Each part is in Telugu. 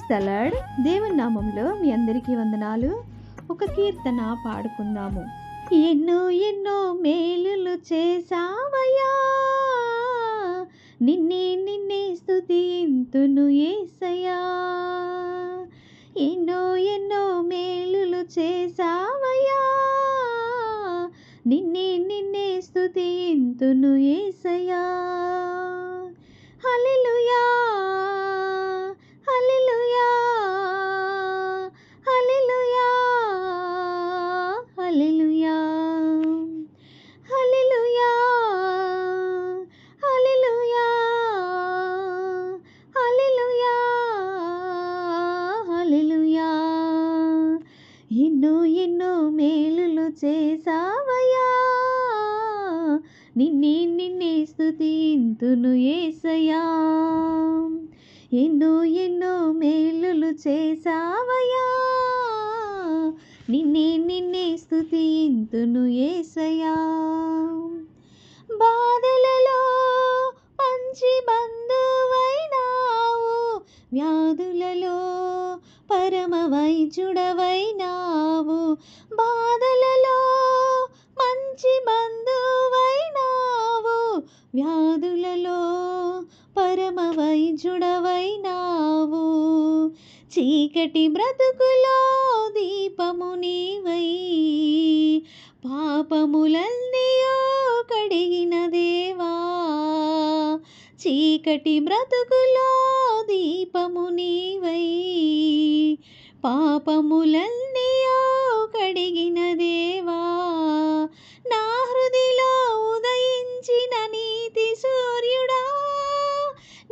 The lord. దేవుని నామంలో మీ అందరికీ వందనాలు. ఒక కీర్తన పాడుకుందాము. ఎన్నో ఎన్నో మేలులు చేసావయ్యా, నిన్నే నిన్నే స్తుతింతును యేసయ్యా. ఎన్నో ఎన్నో మేలులు చేసావయ్యా, నిన్నే నిన్నే స్తుతింతును యేసయ్యా. హల్లెలూయా హల్లెలూయా హల్లెలూయా హల్లెలూయా హల్లెలూయా హల్లెలూయా హల్లెలూయా హల్లెలూయా. ఎన్నో ఎన్నో మేలులు చేసావయ్యా, నిన్నే నిన్నే స్తుతింతును యేసయ్యా. ఎన్నో ఎన్నో మేలులు చేసావయ్యా, నిన్నే నిన్నే స్తుతింతును యేసయ్యా. బాధలలో మంచి బంధువైనావు, వ్యాధులలో పరమ వైద్యుడవైనావు. బాధలలో మంచి బంధువైనావు, వ్యాధులలో పరమ వైద్యుడవైనావు. చీకటి బ్రతుకులో దీపము నీవై, పాపములన్నీయో కడిగిన దేవా. చీకటి బ్రతుకులో దీపము నీవై, పాపములన్నీయో కడిగిన దేవా. నా హృదిలో ఉదయించిన నీతి సూర్యుడా,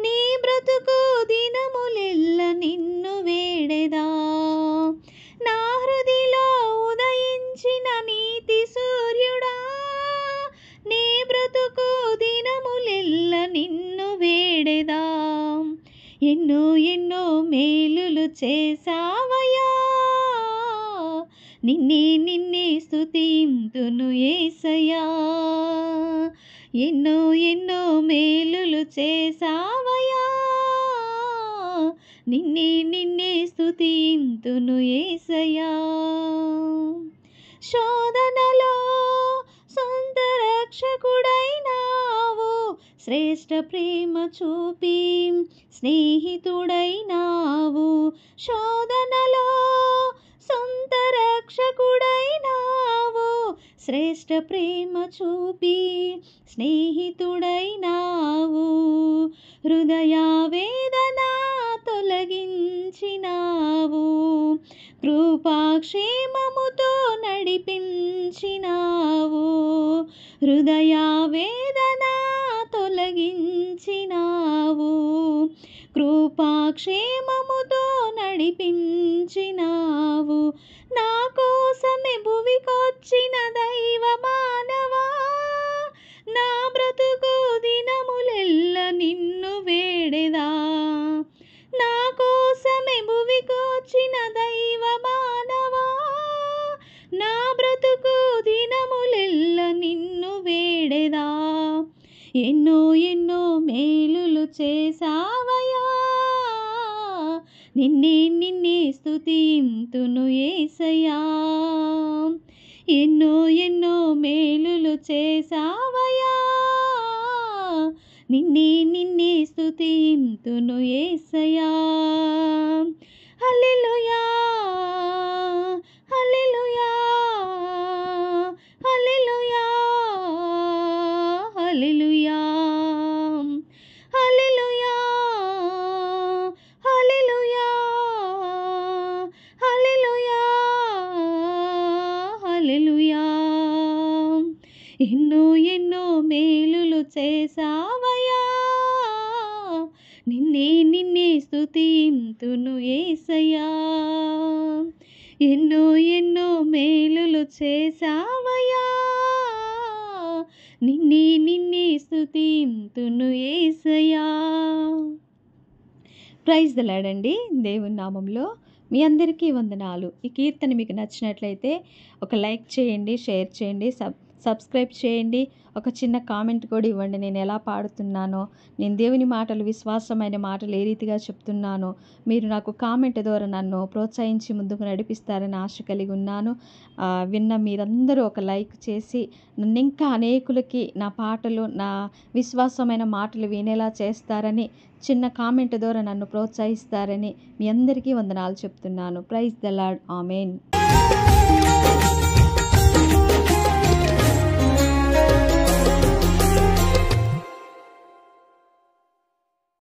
నీ బ్రతుకు దినములెల్ల నిన్ను వేడెదా. నా హృదిలో ఉదయించిన నీతి సూర్యుడా, నీ బ్రతుకు దినములెల్ల నిన్ను వేడెదా. ఎన్నో ఎన్నో మేలులు చేసావయ్యా, నిన్నే నిన్నే స్తుతింతును యేసయ్యా. ఎన్నో ఎన్నో మేలులు చేసావయ్యా, నిన్నే నిన్నే స్తుతింతును యేసయ్యా. శోధనలో సొంత రక్షకుడైనావు, శ్రేష్ఠ ప్రేమ చూపి స్నేహితుడైనావు. శోధనలో సొంత రక్షకుడైనావు, శ్రేష్ఠ ప్రేమ చూపి స్నేహితుడైనావు. హృదయ వేదన తొలగించినావు, కృపాక్షేమముతో నడిపించినావు. హృదయ వేదన తొలగించినావు, కృపాక్షేమముతో నడిపించినావు. నా కోసమే భువికొచ్చిన దైవ మానవా, నా బ్రతుకు దినములెల్ల నిన్ను వేడెదా. నా కోసమే భువికొచ్చిన దైవ మానవా, నా బ్రతుకు దినములెల్ల నిన్ను వేడెదా. ఎన్నో ఎన్నో మేలులు చేసావయ్యా, నిన్నే నిన్నే స్తుతింతును యేసయ్యా. ఎన్నో ఎన్నో మేలులు చేసావయ్యా, నిన్నే నిన్నే స్తుతింతును యేసయ్యా. హల్లెలూయా హల్లెలూయా హల్లెలూయా హల్లెలూయా హల్లెలూయా హల్లెలూయా హల్లెలూయా హల్లెలూయా. ఎన్నో ఎన్నో మేలులు చేసావయ్యా, నిన్నే నిన్నే స్తుతింతును యేసయ్యా. ఎన్నో ఎన్నో మేలులు చేసావయ్యా, నిన్నే నిన్నే స్తుతింతును యేసయ్యా. ప్రైజ్ ద లార్డ్ అండి. దేవుని నామంలో మీ అందరికీ వందనాలు. ఈ కీర్తన మీకు నచ్చినట్లయితే ఒక లైక్ చేయండి, షేర్ చేయండి, సబ్స్క్రైబ్ చేయండి. ఒక చిన్న కామెంట్ కూడా ఇవ్వండి. నేను ఎలా పాడుతున్నానో, నేను దేవుని మాటలు, విశ్వాసమైన మాటలు ఏ రీతిగా చెప్తున్నానో మీరు నాకు కామెంట్ ద్వారా నన్ను ప్రోత్సహించి ముందుకు నడిపిస్తారని ఆశ కలిగి ఉన్నాను. విన్న మీరందరూ ఒక లైక్ చేసి నన్నింకా అనేకులకి నా పాటలు, నా విశ్వాసమైన మాటలు వినేలా చేస్తారని, చిన్న కామెంట్ ద్వారా నన్ను ప్రోత్సహిస్తారని మీ అందరికీ వందనాలు చెప్తున్నాను. Praise the Lord. ఆమేన్.